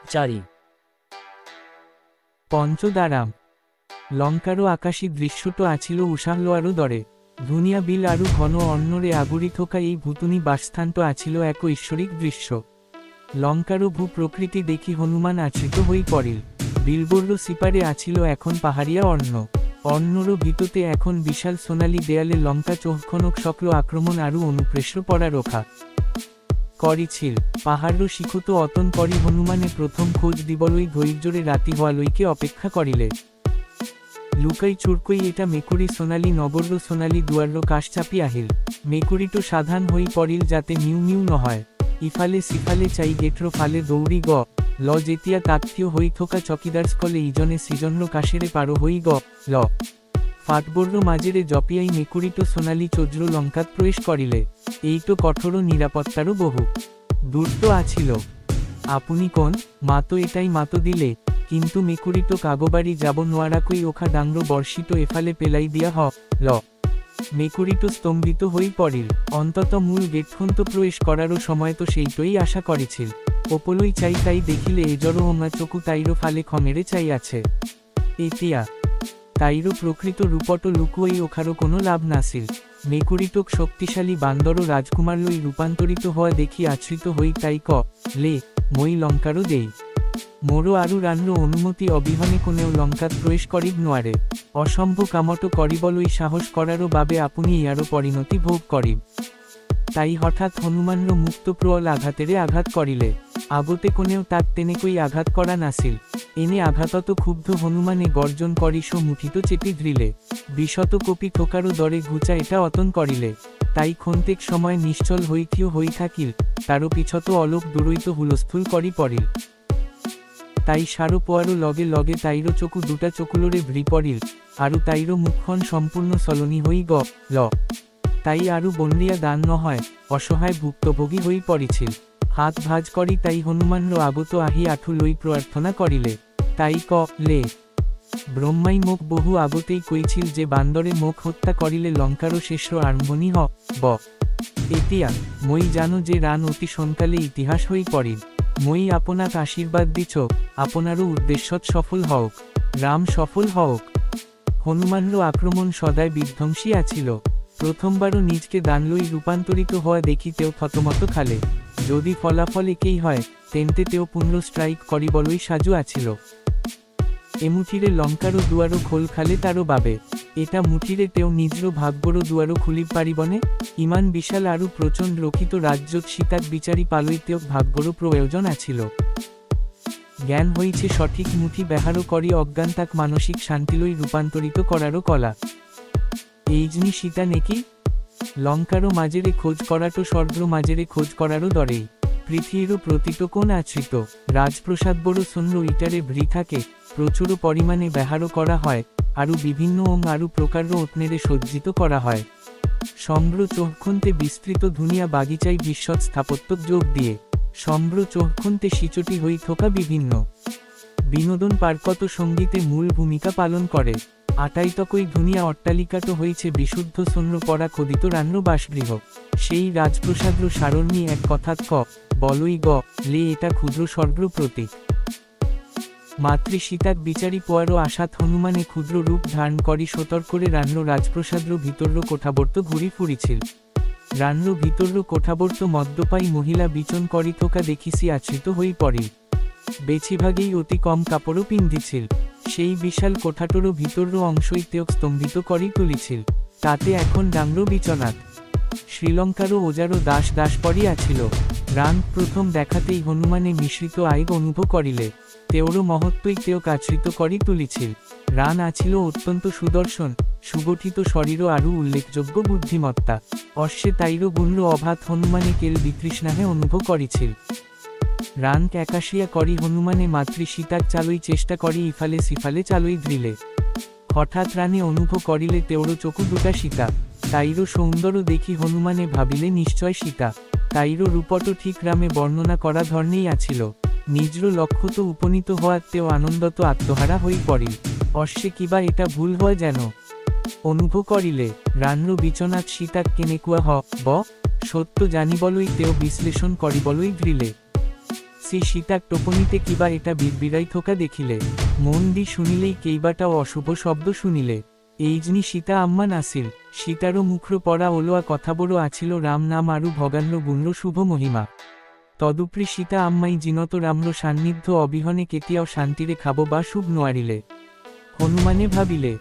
চারি পঞ্চদারাম লঙ্কারও আকাশী দৃশ্যটো আছিল উষাহলোয়ারও দরে ধুনিয়া বিল আরু ঘন অন্নরে আগুরি থোকা এই ভূতুনি বাসস্থানটো আছিল এক ঐশ্বরিক দৃশ্য লঙ্কারও ভূ প্রকৃতি দেখি হনুমান আশ্রিত হই পড়িল বিলবর্র সিপারে আছিল এখন পাহাড়িয়া অন্নরও ভিততে এখন বিশাল সোনালী দেয়ালে লঙ্কা চোখখনক সকল আক্রমণ আরু অনুপ্রেষ্য পড়া রোখা করিছিল পাহাড় শিখুত অতন করি হনুমানে প্রথম খোঁজ দিবলই ধৈর্যরে রাতি হওয়ালইকে অপেক্ষা করিলে লুকাই চুরকই এটা মেকুরি সোনালী নগর্য সোনালী দুয়ার্য কাশ চাপি আহিল মেকুরিটো সাধান হই পড়িল যাতে মিউ মিউ নহয় ইফালে সিফালে চাই গেট্রো ফালে দৌড়ি গ ল জেতিয়া তাত্তীয় হই থোকা চকিদার স্কলে ইজনে সৃজন্য কাশেরে পারো হই গ ল ফাটবর্য মাঝেরে জপিয়াই মেকুরিটো সোনালী চোদ্র লঙ্কাত প্রবেশ করিলে এই তো কঠোর নিরাপত্তারও বহু দূরত্ব আছিল আপনি কোন মাতো এটাই মাতো দিলে কিন্তু মেকুরিটো কাগবাড়ি যাব নোয়ারাকই ওখা ডাংরো বর্ষিত এফালে পেলাই দিয়া ল মেকুরিটো স্তম্ভিত হই পড়িল অন্তত মূল গেটখন্ত প্রবেশ করারও সময় তো সেইটই আশা করেছিল ওপলই চাই তাই দেখিলে এজরও ওমা চকু তাইরো ফালে খমেরে চাই আছে এতিয়া তাইরো প্রকৃত রূপট লুকুয়াই ওখারও কোনো লাভ নাছিল মেকুরিটোক শক্তিশালী বান্দর রাজকুমার লই রূপান্তরিত হওয়া দেখি আশ্রিত হই তাই ক লে মই লঙ্কারও দেই মোরও আরু রান্র অনুমতি অবিহনে কোনেও লঙ্কাত প্রবেশ করিব নোয়ারে অসম্ভ কামট করিবলই সাহস করারও বাবে আপনি ইয়ারও পরিণতি ভোগ করিব তাই হঠাৎ হনুমানর মুক্ত প্রবল আঘাতেরে আঘাত করিলে আগতে কোনেও তাক তেনেকই আঘাত করা নাছিল এনে আঘাতত ক্ষুব্ধ হনুমানে গর্জন করিস মুঠিত চেপি ধরিলে বিশত কপি থোকারও দরে ঘুচা এটা অতন করিলে তাই ক্ষন্তেক সময় নিশ্চল হইথিও হই থাকিল তারও পিছত অলোক দূরইত হুলস্থুল করি পড়িল তাই সারো পোয়ারও লগে লগে তাইরো চকু দুটা চকুলোরে ভ্রি পড়িল আরু তাইরো মুখখন সম্পূর্ণ সলনি হই গ ল তাই আরু বন্দিয়া দান নহয় অসহায় ভুক্তভোগী হই পড়িছিল হাত ভাজ করি তাই হনুমানর আগত আহি আঠু লই প্রার্থনা করিলে তাই ক লে ব্রহ্মাই মুখ বহু আগতেই কইছিল যে বান্দরে মুখ হত্যা করিলে লঙ্কারও শেষর আরম্ভনি ব এতিয়া মই জানো যে রান অতি সন্তালে ইতিহাস হই পড়িল মই আপনাক আশীর্বাদ দিছ আপনারও উদ্দেশ্যত সফল হওক রাম সফল হওক হনুমানর আক্রমণ সদায় বিধ্বংসী আছিল প্রথমবারও নিজকে দানলই রূপান্তরিত হওয়া দেখিতেও থতমত খালে যদি ফলাফল একেই হয় তেন্তে তেও পুনঃ স্ট্রাইক করিবলই সাজু আছিল এমুঠিরে লঙ্কারও দুয়ারও খোল খালে তারও বাবে এটা মুঠিরে তেও নিজর ভাগ্যরও দুয়ারও খুলিব পারিবনে ইমান বিশাল আরু প্রচণ্ড রক্ষিত রাজ্যত সীতাক বিচারি পালই তেও ভাগ্যরও প্রয়োজন আছিল জ্ঞান হইছে সঠিক মুঠি বেহারও করি অজ্ঞান তাক মানসিক শান্তিলই রূপান্তরিত করারও কলা এইজনি সীতা নেকি লঙ্কারও মাঝেরে খোঁজ করাটো স্বর্গ্র মাঝেরে খোঁজ করারও দরেই পৃথিবীরও প্রতিটো কোন আশ্রিত রাজপ্রসাদ বড় শূন্য ইটারে ভ্রি থাকে প্রচুর পরিমাণে ব্যবহারও করা হয় আরু বিভিন্ন আরু প্রকারও অত্নেরে সজ্জিত করা হয় সম্ভ্র চৌখন্তে বিস্তৃত ধুনিয়া বাগিচায় বিশ্বৎ স্থাপত্য যোগ দিয়ে সম্ভ্র চৌখন্তে সিচটি হই থোকা বিভিন্ন বিনোদন পার্কত সঙ্গীতে মূল ভূমিকা পালন করে আটাইতকই ধুনিয়া অট্টালিকাটো হয়েছে বিশুদ্ধ শূন্য পরা খোদিত রান্র বাসগৃহ সেই রাজপ্রসাদ্র সারণ্যী এক কথাত ক বলই গ লে এটা ক্ষুদ্র স্বর্গ্র প্রতীক মাতৃ সীতাক বিচারি পোয়ারও আশাত হনুমানে ক্ষুদ্র রূপ ধারণ করি সতর্করে রান্র রাজপ্রসাদ্র ভিতর্য কোঠাবর্ত ঘুরি ফুরিছিল রান্র ভিতর্য কোঠাবর্ত মদ্যপাই মহিলা বিচন করি থোকা দেখিসি আশ্রিত হই পড়িল বেছিভাগেই অতি কম কাপড়ও পিন্ধিছিল সেই বিশাল কোঠাটোরও ভিতর্য অংশই তেওক স্তম্ভিত করি তুলিছিল তাতে এখন ডাংরো বিচনাত শ্রীলঙ্কারও ওজারও দাস দাস পড়িয়াছিল রান প্রথম দেখাতেই হনুমানে মিশ্রিত আবেগ অনুভব করিলে তেওরও মহত্বই তেওক আশ্রিত করি তুলিছিল রান আছিল অত্যন্ত সুদর্শন সুগঠিত শরীরও আরও উল্লেখযোগ্য বুদ্ধিমত্তা অশ্বে তাইরও গুণর অভাত হনুমানে কেল বিতৃষ্ণাহে অনুভব করিছিল রানক একাশিয়া করি হনুমানে মাতৃ সীতাক চালই চেষ্টা করি ইফালে সিফালে চালই ধরিলে হঠাৎ রানে অনুভব করিলে তেওরও চকু দুটা সীতা তাইরও সৌন্দর্য দেখি হনুমানে ভাবিলে নিশ্চয় সীতা তাইরও রূপট ঠিক রামে বর্ণনা করা ধরনেই আছিল নিজর লক্ষ্য তো উপনীত হওয়াতেও আনন্দত আত্মহারা হই পড়িল অশ্বে কিবা এটা ভুল হয় যেন অনুভব করিলে রান্র বিচনাত সীতাক কেনেকুয়া ব সত্য জানিবলই তেও বিশ্লেষণ করিবলই ধরিলে সীতাক টোপনিতে কিবা এটা বিড়বিড়াই থকা দেখিলে মন দি শুনিলেই কেইবাটাও অশুভ শব্দ শুনিলে এইজনি সীতা আম্মা নাছিল সীতারও মুখ্র পড়া ওলোয়া কথাবোৰো আছিল রাম নাম আৰু ভগান্র গুণ্র শুভ মহিমা তদুপরি সীতা আম্মাই জিনত রাম্র সান্নিধ্য অবিহনে কেতিয়াও শান্তিরে খাব বা শুভ নোয়ারিলে হনুমানে ভাবিলে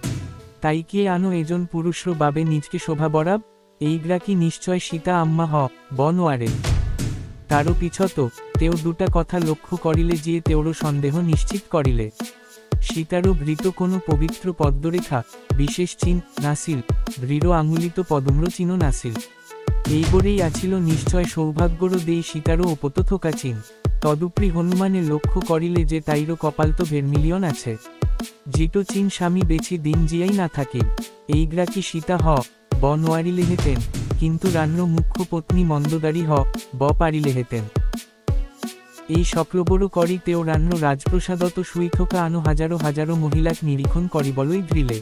তাই কি আনো এজন পুরুষর বাবে নিজকে শোভা বরাব এইগ্রা কি নিশ্চয় সীতা আম্মা ব নোয়ারে তারও পিছত তেও দুটা কথা লক্ষ্য করিলে যে তেওরও সন্দেহ নিশ্চিত করিলে সীতারও বৃত কোনো পবিত্র পদ্মরেখা বিশেষ চিহ্ন নাছিল দৃঢ় আঙুলিত পদম্র চিহ্ন নাছিল এইবরেই আছিল নিশ্চয় সৌভাগ্যরও দেই সীতারও ওপত থোকা চিহ্ন তদুপরি হনুমানে লক্ষ্য করিলে যে তাইরও কপালতো ভেরমিলিয়ন আছে জিটো চিন স্বামী বেছি দিন জিয়াই না থাকে এইগ্রা কি সীতা ব নোয়ারিলে হেতেন কিন্তু রান্র মুখ্য পত্নী মন্দদারি ব পারিলে হেতেন এই চক্রবড়ো করি তেও রান্র রাজপ্রসাদত শুই থকা আনো হাজারো হাজারো মহিলাক নিরীক্ষণ করিবলই ঘৃলে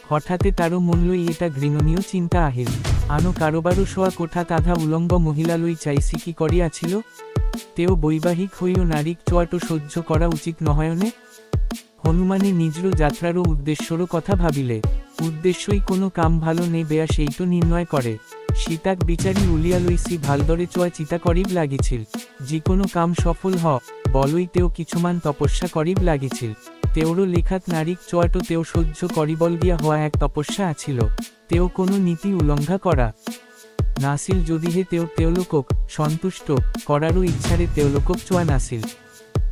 হঠাতে তারও মনলই এটা ঘৃণনীয় চিন্তা আহিল আনো কারোবারও শোয়া কোঠাত আধা উলঙ্গ মহিলালই চাইছি কি করিয়াছিল তেও বৈবাহিক হইও নারীক চোয়াটো সহ্য করা উচিত নহয়নে হনুমানে নিজর যাত্রারও উদ্দেশ্যরও কথা ভাবিলে উদ্দেশ্যই কোনো কাম ভালো নে বেয়া সেইটো নির্ণয় করে সীতাক বিচারি উলিয়া লইসি ভালদরে চোয়া চিতা করিব লাগিছিল যে কোনো কাম সফল বলই তেও কিছুমান তপস্যা করিব লাগিছিল তেওরও লেখাত নারীক চোয়াটো তেও সহ্য করিবল গিয়া হওয়া এক তপস্যা আছিল তেও কোনো নীতি উলঙ্ঘা করা নাছিল যদিহে তেওলোকক সন্তুষ্ট করারও ইচ্ছারে তেওলোকক চোয়া নাছিল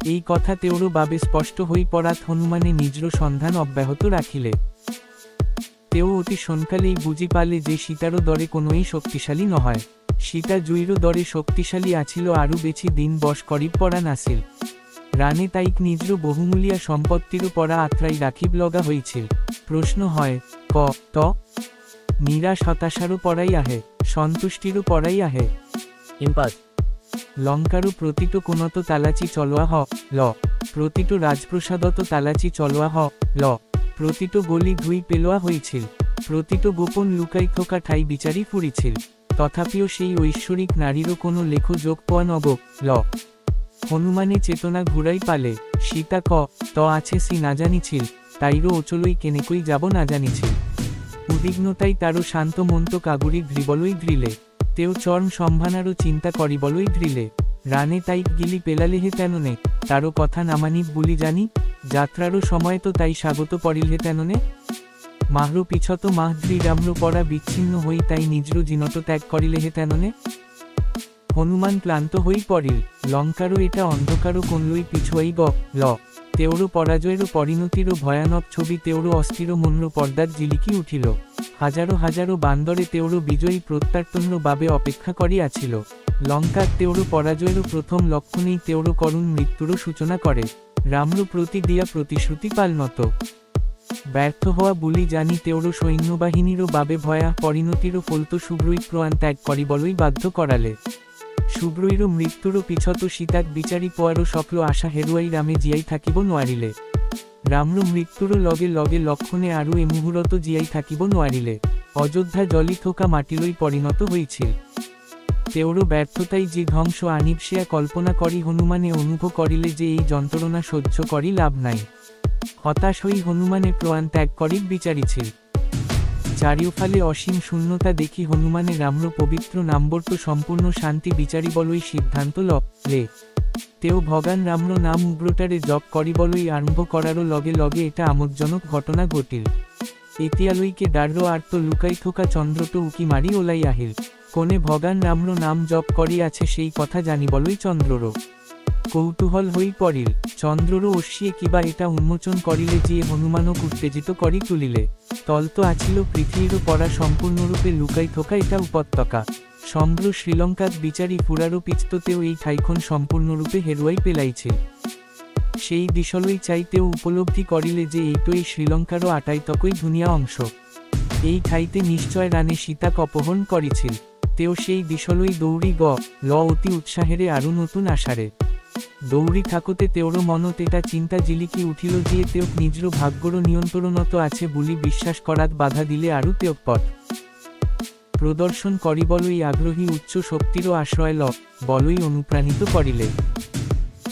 এই কথা তেওরও বাবে স্পষ্ট হই পড়াত হনুমানে নিজর সন্ধান অব্যাহত রাখিলে তেও অতি সোনকালেই বুঝি পালে যে সীতারও দরে কোনোই শক্তিশালী নহয় সীতা জুইরও দরে শক্তিশালী আছিল আরও বেছি দিন বশ করিব পড়া নাছিল রানে তাইক নিজর বহুমূলিয়া সম্পত্তিরও পড়া আত্রাই রাখিব লগা হইছিল প্রশ্ন হয় ত নিরাশ হতাশারও পড়াই আহে সন্তুষ্টিরও পড়াই আহে ইম্পাস লঙ্কারও প্রতিটো কোনত তালাচি চলোয়া ল প্রতিটো রাজপ্রসাদত তালাচি চলোয়া ল প্রতিটো গলি ধুই পেলোয়া হয়েছিল প্রতিটো গোপন লুকাই থকা ঠাই বিচারি ফুরিছিল তথাপিও সেই ঐশ্বরিক নারীরও কোনো লেখ যোগ পোয়া নব ল হনুমানে চেতনা ঘুরাই পালে সীতা ত আছে সি না জানিছিল তাইরও অচলই কেনেকই যাব না জানিছিল উদ্বিগ্নতাই তারও শান্ত মন্ত কাগুরি ঘৃবলই ঘৃলে তেও চর্ম সম্ভানারও চিন্তা করিবলই ঘৃলে রানে তাইক গিলি পেলালেহে তেননে তারও কথা নামানিব বুলি জানি যাত্রারও সময় তো তাই স্বাগত পড়িলহে তেননে মাহরু পিছত মাহদ্রি রাম্র পড়া বিচ্ছিন্ন হই তাই নিজর জিনত ত্যাগ করিলেহে তেননে হনুমান ক্লান্ত হই পড়িল লঙ্কারও এটা অন্ধকারও কোনলই পিছুয়াই ল তেওরও পরাজয়েরও পরিণতিরও ভয়ানক ছবি তেওরও অস্থির মন্র পর্দার জিলিকি উঠিল হাজারো হাজারো বান্দরে তেওরও বিজয়ী প্রত্যার্তন্য বাবে অপেক্ষা করিয়াছিল লঙ্কার তেওরও পরাজয়েরও প্রথম লক্ষণেই তেওরও করুণ মৃত্যুরও সূচনা করে রাম্র প্রতি দিয়া প্রতিশ্রুতি পালনত ব্যর্থ হওয়া বুলি জানি তেওরও সৈন্যবাহিনীরও বাবে ভয়া পরিণতিরও ফলত শুভ্রই প্রাণ ত্যাগ করিবলই বাধ্য করালে শুভ্রইরও মৃত্যুরও পিছত সীতাক বিচারি পোয়ারও সফল আশা হেরুয়াই রামে জিয়াই থাকিব নোয়ারিলে রাম্র মৃত্যুরও লগে লগে লক্ষণে আরও এ মুহূর্ত জিয়াই থাকিব নোয়ারিলে অযোধ্যা জলি থোকা মাটিলই পরিণত হইছিল তেওরও ব্যর্থতাই যে ধ্বংস আনিব সেয়া কল্পনা করি হনুমানে অনুভব করিলে যে এই যন্ত্রণা সহ্য করি লাভ নাই হতাশ হই হনুমানে প্রাণ ত্যাগ করিব বিচারিছিল চারিওফালে অসীম শূন্যতা দেখি হনুমানে রাম্র পবিত্র নামবর্ত সম্পূর্ণ শান্তি বিচারিবলই সিদ্ধান্ত লে তেও ভগান রাম্র নাম উগ্রটারে জপ করিবলই আরম্ভ করারও লগে লগে এটা আমোদজনক ঘটনা ঘটিল এতিয়ালৈকে ডার্র আর্ত লুকাই থোকা চন্দ্রটো উকি মারি ওলাই আহিল কোনে ভগান রাম্র নাম জপ করি আছে সেই কথা জানিবলই চন্দ্ররও কৌতূহল হই পড়িল চন্দ্ররও অশ্বিয়ে কিবা এটা উন্মোচন করিলে যে হনুমানক উত্তেজিত করি তুলিলে তলত আছিল পৃথিবীরও পড়া সম্পূর্ণরূপে লুকাই থোকা এটা উপত্যকা সম্ভ্র শ্রীলঙ্কাত বিচারি ফুরারও পিছতেও এই ঠাইখন সম্পূর্ণরূপে হেরুয়াই পেলাইছিল সেই দিশলই চাইতেও উপলব্ধি করিলে যে এইটোই শ্রীলঙ্কারও আটাইতকই দুনিয়া অংশ এই ঠাইতে নিশ্চয় রানে সীতাক অপহরণ করিছিল তেও সেই দিশলই দৌড়ি ল অতি উৎসাহেরে আরও নতুন আশারে দৌড়ি থাকতে তেওরও মনত এটা চিন্তা জিলিকি উঠিল যে তেওক নিজর ভাগ্যর নিয়ন্ত্রণত আছে বুলি বিশ্বাস করাত বাধা দিলে আরও তেওক পথ প্রদর্শন করিবলই আগ্রহী উচ্চ শক্তিরও আশ্রয় বলই অনুপ্রাণিত করিলে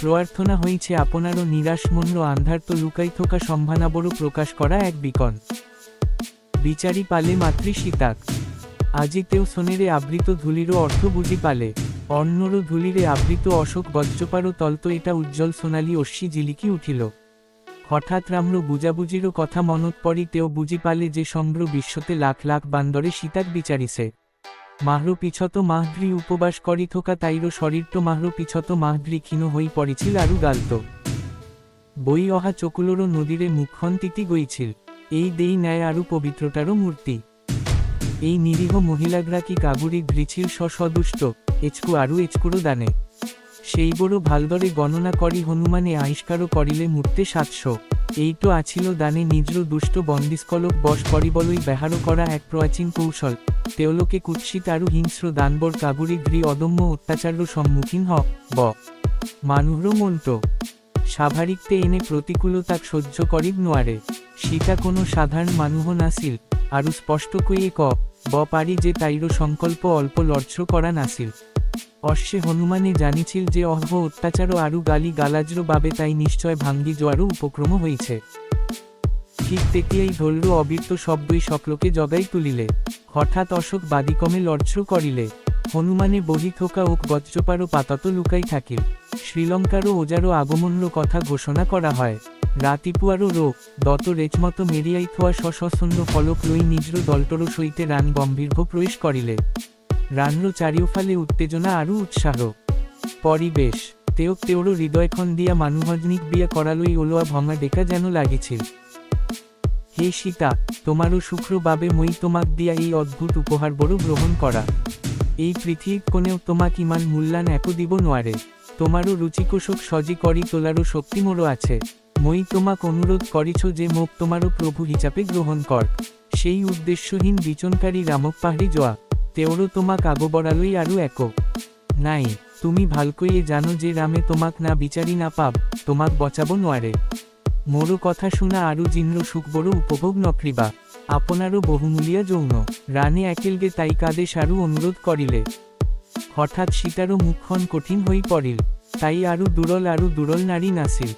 প্রার্থনা হইছে আপনারও নিরাশ মন্য আন্ধার তো লুকাই থোকা সম্ভানাবরও প্রকাশ করা এক বিকন বিচারি পালে মাতৃ সীতাক আজিতেও সোনেরে আবৃত ধুলিরও অর্থ বুঝি পালে অন্যরও ধুলিরে আবৃত অশোক বজ্রপারও তলত এটা উজ্জ্বল সোনালি অশ্বি জিলিকি উঠিল হঠাৎ রাম্র বুঝাবুঝিরও কথা মনত পড়ি তেও বুঝি পালে যে সম্র বিশ্বতে লাখ লাখ বান্দরে সীতাক বিচারিছে মাহ্র পিছত মাহদ্রি উপবাস করি থোকা তাইরও শরীরটো মাহ্র পিছত মাহদ্রি ক্ষীণ হই পড়িছিল আরু গালত বই অহা চকুলোরও নদীরে মুখখন তিতি গইছিল এই দেই ন্যায় আরু পবিত্রতারও মূর্তি এই নিরীহ মহিলাগ্রা কি কাগুরি ঘৃছিল সদুষ্ট এচকু আরু এচকুরও দানে সেই বড় ভালদরে গণনা করি হনুমানে আবিষ্কারও করিলে মূর্তে 700 এইটো আছিল দানে নিজর দুষ্ট বন্দিস্কলক বশ করিবলই ব্যবহার করা এক প্রাচীন কৌশল তেওলোকে কুৎসিত আরু হিংস্র দানবর কাগুরি ঘৃ অদম্য অত্যাচার্য সম্মুখীন ব মানুহর মন্ত স্বাভাবিকতে এনে প্রতিকূলতাক সহ্য করিব নোয়ারে সীতা কোনো সাধারণ মানুহ নাছিল আরু স্পষ্ট কইয়ে ব পারি যে তাইরও সংকল্প অল্প লড়ছ্র করা নাছিল অশ্বে হনুমানে জানিছিল যে অহ্ব অত্যাচারও আরু গালি গালাজ্র বাবে তাই নিশ্চয় ভাঙ্গি জোয়ারও উপক্রম হইছে ঠিক তেতিয়াই ধৈর্য অবীর্ত শব্দই সকলকে জগাই তুলিলে হঠাৎ অশোক বাদিকমে লড়ছ্র করিলে হনুমানে বহি থোকা ওক বজ্রপারও পাতত লুকাই থাকিল শ্রীলঙ্কারও ওজারও আগমনর কথা ঘোষণা করা হয় রাতিপুয়ারও দত রেচমত মেরিয়াই থোয়া সশস্ত্র ফলক লই নিজর দলটরও সইতে রান গম্ভীর্ভ প্রবেশ করিলে রানর চারিওফালে উত্তেজনা আরু উৎসাহ পরিবেশ তেওক তেওরও হৃদয়খন দিয়া মানুহজনিক বিয়া করালই ওলোয়া ভঙা ডেকা যেন লাগিছিল হে সীতা তোমারও শুক্র বাবে মই তোমাক দিয়া এই অদ্ভুত উপহার বড় গ্রহণ করা এই পৃথিবীর কোনেও তোমাক ইমান মূল্যান এক দিব নোয়ারে তোমারও রুচিকোষক সজি করি তোলারও শক্তি মোরও আছে মই তোমাক অনুরোধ করিছ যে মোক তোমারও প্রভু হিচাপে গ্রহণ কর সেই উদ্দেশ্যহীন বিচনকারী রামক পাহাড়ি জোয়া তেওরও তোমাক আগবরালই আরু এক নাই তুমি ভালকইয়ে জানো যে রামে তোমাক না বিচারি না পাব তোমাক বচাবো নোয়ারে মোরও কথা শুনা আরু জিন্দ্র সুখ বড় উপভোগ নকরিবা আপনারও বহুমূলিয়া যৌন রানে একেলগে তাই কাদেশ আরু অনুরোধ করিলে হঠাৎ সীতারও মুখখন কঠিন হই পড়িল তাই আরু দুরল নারী নাছিল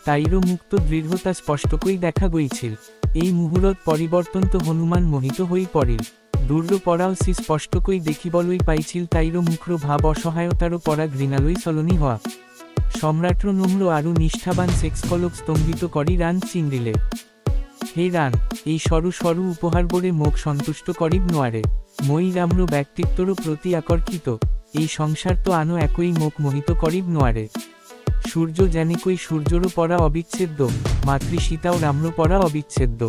তাইরও মুক্ত দৃঢ়তা স্পষ্টকই দেখা গইছিল এই মুহূর্ত পরিবর্তন তো হনুমান মোহিত হই পড়িল দূর্য পড়াও সি স্পষ্টকই দেখিবলই পাইছিল তাইরও মুখ্র ভাব অসহায়তারও পড়া ঘৃণালই চলনি হওয়া সম্রাট্র নম্র আরু নিষ্ঠাবান সেক্সকলক স্তম্ভিত করি রান চিংড়িলে হে রান এই সরু সরু উপহার বরে মোক সন্তুষ্ট করিব নোয়ারে মই রাম্র ব্যক্তিত্বরও প্রতি আকর্ষিত এই সংসার তো আনো একই মোক মোহিত করিব নোয়ারে সূর্য যেনেকই সূর্যরও পড়া অবিচ্ছেদ্য মাতৃ সীতাও রাম্র পড়া অবিচ্ছেদ্য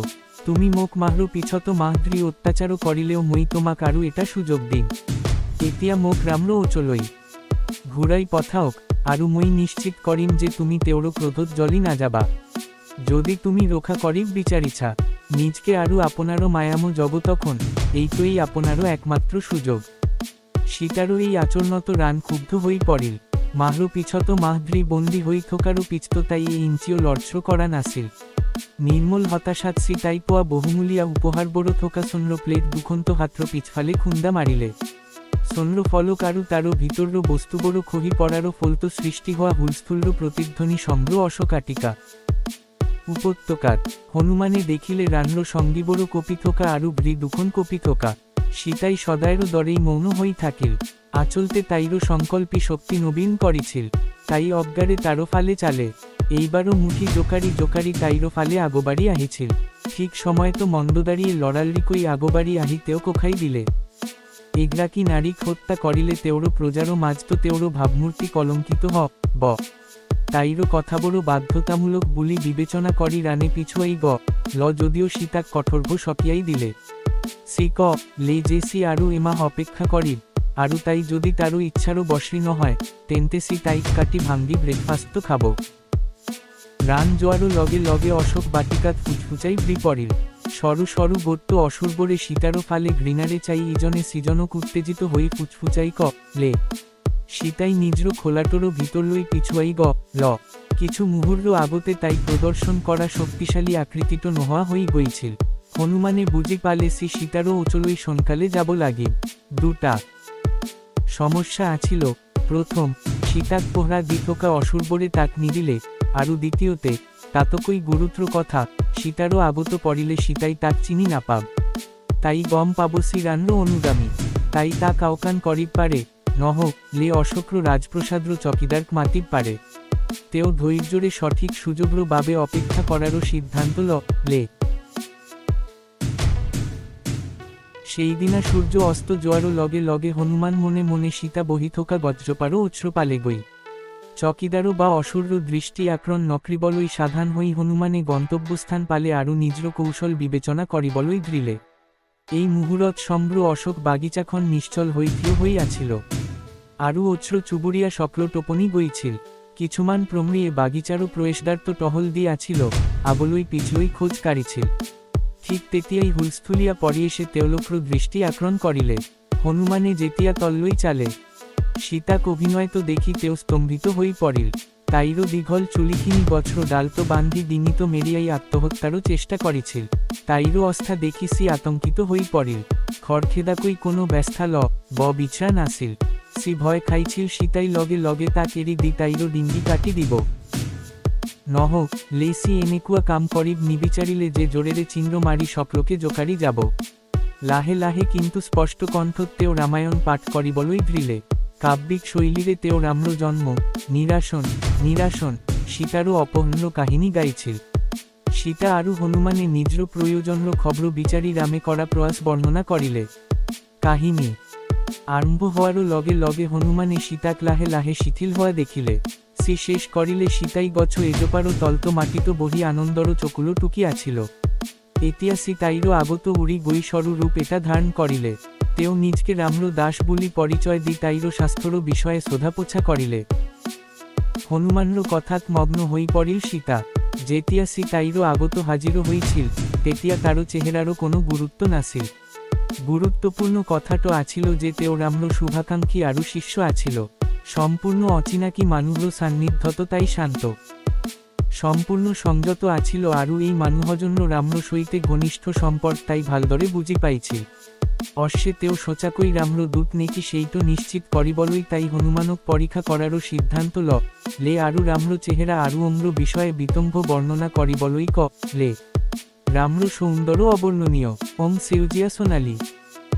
তুমি মোক মাহ্র পিছত মাহদ্রি অত্যাচারও করিলেও মই তোমাক আরু এটা সুযোগ দিন এতিয়া মোক রাম্র ওচলই ঘুরাই পথাওক আরু মই নিশ্চিত করিম যে তুমি তেওরও ক্রোধত জলি না যাবা যদি তুমি রক্ষা করিব বিচারিছা নিজকে আরু আপনারও মায়ামো জগতখন এইটোই আপনারও একমাত্র সুযোগ সীতারও এই আচরণত রান ক্ষুব্ধ হই পড়িল মাহ্র পিছত মাহদ্রি বন্দী হই থোকারও পিছত তাই এই ইঞ্চিও লড়ছ্র করা নাছিল নির্মল হতাশাত তাই পোয়া বহুমূলিয়া উপহার বড় থোকা সন্র প্লেট দুখন্ত হাত্র পিছফালে খুন্দা মারিলে সন্র ফলক আরু তারও ভিতর্র বস্তু বড় খহি পড়ারও ফলত সৃষ্টি হওয়া হুলস্থুল্র প্রতিধ্বনি সম্র অশোকাটিকা উপত্যকাত হনুমানে দেখিলে রান্র সঙ্গী বড় কপিথোকা আরু ভৃ দুখন কপিথোকা সীতাই সদায়েরও দরেই মৌন হই থাকিল আচলতে তাইরও সংকল্পী শক্তি নবীন করিছিল তাই অজ্ঞারে তারও ফালে চালে এইবারও মুঠি জোকারি তাইরও ফালে আগোবাড়ি আহিছিল ঠিক সময় তো মন্দ দাঁড়িয়ে লড়ালরিকই আগোবাড়ি আহিতেও কোখাই দিলে এগ্রাকি নারীক হত্যা করিলে তেওরও প্রজারও মাঝ তো তেওরও ভাবমূর্তি কলঙ্কিত ব তাইরও কথা বড় বাধ্যতামূলক বুলি বিবেচনা করি রানে পিছুয়াই ল যদিও সীতাক কঠোর্ভ সকিয়াই দিলে সি লে যে সি আরু এমা অপেক্ষা করিব আরু তাই যদি তারও ইচ্ছারও বশী ন হয় তেন্তে সি তাই কাটি ভাঙ্গি ব্রেকফাস্ট তো খাব রান জোয়ারও লগে লগে অশোক বাটিকাত ফুচফুচাই ভ্রি পড়িল সরু সরু গত্য অসুরবরে সীতারও ফালে ঘৃণারে চাই ইজনে সৃজনক উত্তেজিত হই ফুচফুচাই লে সীতাই নিজর খোলাটোরও ভিতর লই পিছুয়াই ল কিছু মুহূর্ত আগতে তাই প্রদর্শন করা শক্তিশালী আকৃতিত নহা হই গইছিল হনুমানে বুঝি পালে সি সীতারও ওচলই সনকালে যাব লাগি দুটা সমস্যা আছিল প্রথম সীতাক পোহরা দিথোকা অসুরবরে তাক নিদিলে আরু দ্বিতীয়তে তাতকই গুরুত্র কথা সীতারও আগত পড়িলে সীতাই তাক চিনি না পাব তাই গম পাবসি রান্র অনুগামী তাই তা কাউকান করিব পারে নহ লে অশোক্র রাজপ্রসাদ্র চকিদার মাতিব পারে তেও ধৈর্যরে সঠিক সুযোগ্র বাবে অপেক্ষা করারও সিদ্ধান্ত লে সেই দিনা সূর্য অস্ত জোয়ারও লগে লগে হনুমান মনে মনে সীতা বহিথোকা বজ্রপারও উৎস্র পালে গই চকিদারও বা অসুর দৃষ্টি আক্রণ নকরিবলই সাধান হই হনুমানে গন্তব্যস্থান পালে আরও নিজর কৌশল বিবেচনা করিবলই দৃলে এই মুহূর্ত সম্ভ্র অশোক বাগিচাখন নিশ্চল হইথিও হইয়াছিল আরও অচ্র চুবুরিয়া সকল টোপনি গইছিল কিছুমান প্রমরিয়ে বাগিচারও প্রবেশদ্বার টহল দিয়াছিল আবলই পিছলই খোঁজ কারিছিল ঠিক তেতিয়াই হুলস্থুলিয়া পরিয়ে সে তেওলক্র দৃষ্টি আক্রণ করিলে হনুমানে যেতিয়া তল্লই চালে সীতাক অভিনয় তো দেখি তেও স্তম্ভিত হই পড়িল তাইরও দীঘল চুলিখিনি বছর ডালতো বান্ধি দিনিত মেরিয়াই আত্মহত্যারও চেষ্টা করিছিল তাইরও অস্থা দেখি সি আতঙ্কিত হই পড়িল খড়খেদাকই কোনো ব্যস্থা বিচার নাছিল সি ভয় খাইছিল সীতাই লগে লগে তা কেড়ি দি তাইরও ডিঙ্গি কাটি দিব নহ লেসি এনেকুয়া কাম করিব নিবিচারিলে যে জোরেরে চিহ্ন মারি সকলকে জোকারি যাব লাহে লাহে কিন্তু স্পষ্ট কণ্ঠত্বেও রামায়ণ পাঠ করিবলই দৃলে কাব্যিক শৈলীরে তেও রাম্র জন্ম নিরাসন সীতারও অপহরণ কাহিনী গাইছিল সীতা আরু হনুমানে নিজর প্রয়োজনর খবর বিচারি রামে করা প্রয়াস বর্ণনা করিলে কাহিনী আরম্ভ হওয়ারও লগে লগে হনুমানে সীতাক লাহে লাহে শিথিল হওয়া দেখিলে সি শেষ করিলে সীতাই গছ এজোপারও তলত মাটিত বহি আনন্দর চকুলো টুকিয়াছিল এতিয়া সি তাইরও আগত উড়ি গই সরু রূপ এটা ধারণ করিলে তেও নিজকে রাম্র দাস বলি পরিচয় দি তাইরও স্বাস্থ্যর বিষয়ে শোধাপোছা করিলে হনুমানর কথাত মগ্ন হই পড়িল সীতা যেতিয়া সি তাইরও আগত হাজিরও হইছিল তেতিয়া তারও চেহারারও কোনো গুরুত্ব নাছিল গুরুত্বপূর্ণ কথাটো আছিল যে তেও রাম্র শুভাকাঙ্ক্ষী আরু শিষ্য আছিল সম্পূর্ণ অচিনাকি মানুষর সান্নিধ্যত তাই শান্ত সম্পূর্ণ সংযত আছিল আরু এই মানুষজন্য রাম্র সইতে ঘনিষ্ঠ সম্পর্ক তাই ভালদরে বুঝি পাইছিল অশ্বে তেও সোচাকই রাম্র দূত নেকি সেইটো নিশ্চিত করিবলই তাই হনুমানক পরীক্ষা করারও সিদ্ধান্ত লে আরু রাম্র চেহারা আরু অম্র বিষয়ে বিতম্ভ বর্ণনা করিবলই লে রাম্র সৌন্দর্য অবর্ণনীয় সেউজিয়া সোনালী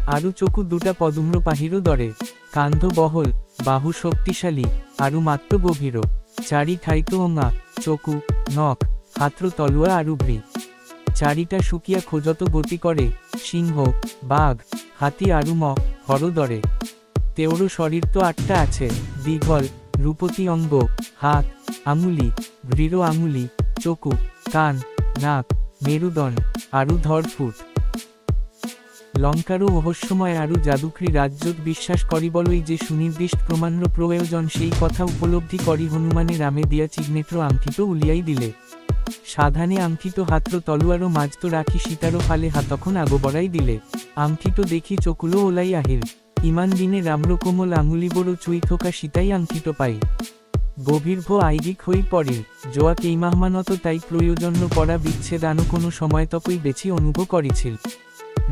আরু চকু দুটা পদুম্র পাহিরও দরে কান্ধ বহল বাহু শক্তিশালী আরু মাত্র গভীর চারি ঠাইতো চকু নখ হাত্র তলুয়া আরু ভ্রি চারিটা শুকিয়া খোঁজত গতি করে সিংহ বাঘ হাতি আরু হরদরে তেওরও শরীর তো 8টা আছে দীঘল রূপতী অঙ্গ হাত আঙুলি ভ্রির আঙুলি চকু কান নাক মেরুদণ্ড আরু ধরফুট লঙ্কারও রহস্যময় আরু জাদুকরী রাজ্যত বিশ্বাস করিবলই যে সুনির্দিষ্ট প্রমাণ্য প্রয়োজন সেই কথা উপলব্ধি করি হনুমানে রামে দিয়া চিহ্নেত্র আংকিত উলিয়াই দিলে সাধানে আংকিত হাত্র তলুয়ারও মাঝতো রাখি সীতারও ফালে হাতখন আগবড়াই দিলে আংকিত দেখি চকুলো ওলাই আহিল ইমান দিনে রাম্র কোমল আঙুলি বড় চুই থোকা সীতাই আংকিত পাই গভীরভ আইরিক হই পড়িল জোয়া কেইমাহমানত তাই প্রয়োজন্য পড়া বিচ্ছেদ আনো কোনো সময় তকই বেছি অনুভব করিছিল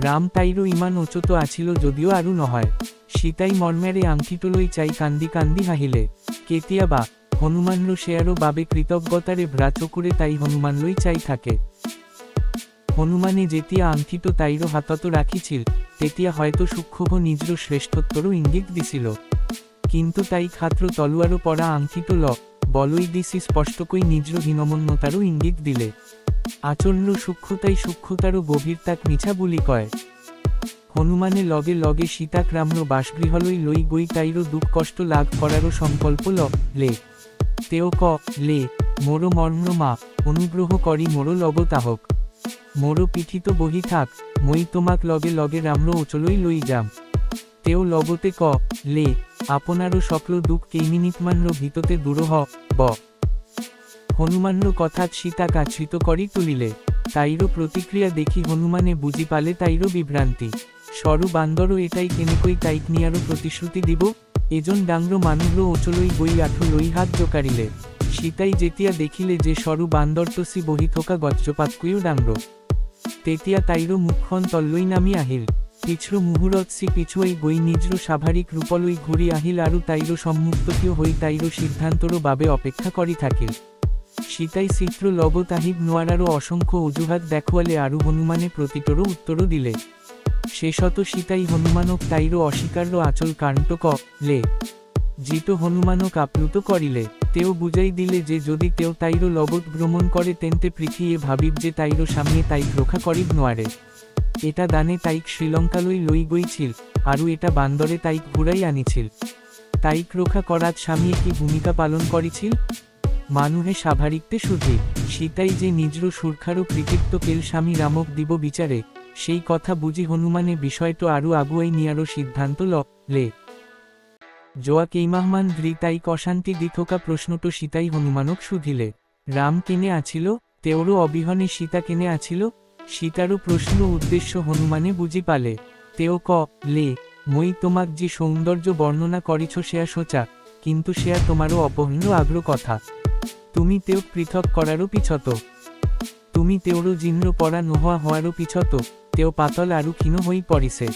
রাম তাইরও ইমান ওচত আছিল যদিও আরু নহয় সীতাই মর্মেরে আংকিটলই চাই কান্দি কান্দি হাহিলে কেতিয়া বা হনুমানর শেয়ারও বাবে কৃতজ্ঞতারে ভ্রাচকুরে তাই হনুমানলই চাই থাকে হনুমানে যেতিয়া আংকিত তাইরও হাতত রাখিছিল তেতিয়া হয়তো সূক্ষ্ম নিজর শ্রেষ্ঠত্বরও ইঙ্গিত দিছিল কিন্তু তাই খাত্র তলুয়ারও পড়া আংকিত বলই দিছি স্পষ্টকই নিজর হীনমন্যতারও ইঙ্গিত দিলে আচরণ সূক্ষ্মতারও গভীর তাক মিছা বুলি কয় হনুমানে লগে লগে সীতাক রাম্র বাসগৃহলই লই গই তাইরও দুঃখ কষ্ট লাভ করারও সংকল্প লে তেও লে মোরো মর্ম মা অনুগ্রহ করি মোরো লগতাহক মোরো পিঠিত বহি থাক মই তোমাক লগে লগে রাম্র ওচলই লই যাম তেও লগতে লে আপনারও সকল দুঃখ কেইমিনিটমান্র ভিততে দূর হনুমান্র কথাত সীতা কাছৃত করি তুলিলে তাইরও প্রতিক্রিয়া দেখি হনুমানে বুঝি পালে তাইরও বিভ্রান্তি সরু বান্দরও এটাই কেনেকই তাইক নিয়ারও প্রতিশ্রুতি দিব এজন ডাংর মানুষ ওচলই গই আঠু লই হাত জোকারিলে সীতাই যেতিয়া দেখিলে যে সরু বান্দর তো সি বহি থোকা গজ্রপাতকুইও ডাংর তেতিয়া তাইরও মুখখন তল্লই নামি আহিল পিছ্ৰ মুহূৰ্তসি পিছুৱাই গৈ নিজৰ স্বাভাৱিক ৰূপলৈ ঘূৰি আহিল আৰু তাইৰ সন্মুখীন হৈ তাইৰ সিদ্ধান্তৰ বাবে অপেক্ষা কৰি থাকিল। সীতাই চিত্ৰ লগত আহিব নোৱাৰাৰ অসংখ্য অজুহাত দেখুৱালে আৰু হনুমানে প্ৰতিটোৰ উত্তৰ দিলে। শেষত সীতাই হনুমানক তাইৰ অস্বীকাৰৰ আচল কাৰণটো ক'লে, যিটো হনুমানক আপ্লুত কৰিলে। তেওঁ বুজাই দিলে যে যদি তেওঁ তাইৰ লগত ভ্ৰমণ কৰে তেন্তে পৃথিৱীয়ে ভাবিব যে তাইৰ স্বামীয়ে তাইক ৰক্ষা কৰিব নোৱাৰে। এটা দানে তাইক শ্ৰীলংকালৈ লৈ গৈছিল আৰু এটা বান্দৰে তাইক ঘূৰাই আনিছিল। তাইক ৰক্ষা কৰাত স্বামীয়ে কি ভূমিকা পালন কৰিছিল? মানুহে স্বাভাৱিকতে সুধে। সীতাই যে নিজৰ সুৰক্ষাৰ কৃতিত্ব কেল স্বামী ৰামক দিব বিচাৰে, সেই কথা বুজি হনুমানে বিষয়টো আৰু আগুৱাই নিয়াৰ সিদ্ধান্ত ল'লে। যোৱা কেইমাহমান ধৰি তাইক অশান্তি দি থকা প্ৰশ্নটো সীতাই হনুমানক সুধিলে। ৰাম কেনে আছিল? তেওঁৰ অবিহনে সীতা কেনে আছিল? সীতাৰ প্ৰশ্ন উদ্দেশ্য হনুমানে বুজি পালে। তেওঁ ক'লে, মই তোমাক যি সৌন্দৰ্য বৰ্ণনা কৰিছ সেয়া সঁচা, কিন্তু সেয়া তোমাৰো অপহৃত আগ্ৰহ কথা। তুমি তেওঁক পৃথক কৰাৰ পিছত, তুমি তেওঁৰ জিন্ৰ পৰা নোহোৱা হোৱাৰ পিছত তেওঁ পাতল আৰু ক্ষীণ হৈ পৰিছে।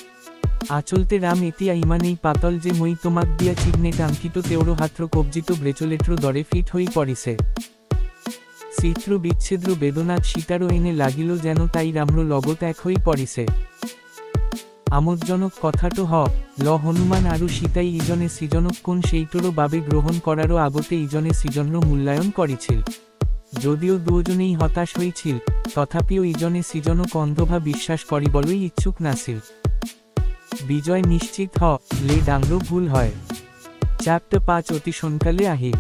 আচলতে ৰাম এতিয়া ইমানেই পাতল যে মই তোমাক দিয়া চিহ্নেট আংকিত তেওঁৰ হাতৰ কব্জিত ব্ৰেচলেটৰ দৰে ফিট হৈ পৰিছে। চিত্ৰ বিচ্ছেদৰ বেদনাত সীতাৰো এনে লাগিল যেন তাই ৰামৰ লগত এক হৈ পৰিছে। আমোদজনক কথাটো হ'ল হনুমান আৰু সীতাই ইজনে সিজনক কোন সেইটোৰ বাবে গ্ৰহণ কৰাৰ আগতে ইজনে সিজনৰ মূল্যায়ন কৰিছিল। যদিও দুজনেই হতাশ হৈছিল, তথাপিও ইজনে সিজনক অন্ধভা বিশ্বাস কৰিবলৈ ইচ্ছুক নাছিল। বিজয় নিশ্চিত হ'লে ডাঙৰ ভুল হয়। চ্যাপ্টাৰ 5 অতি সোনকালে আহিব।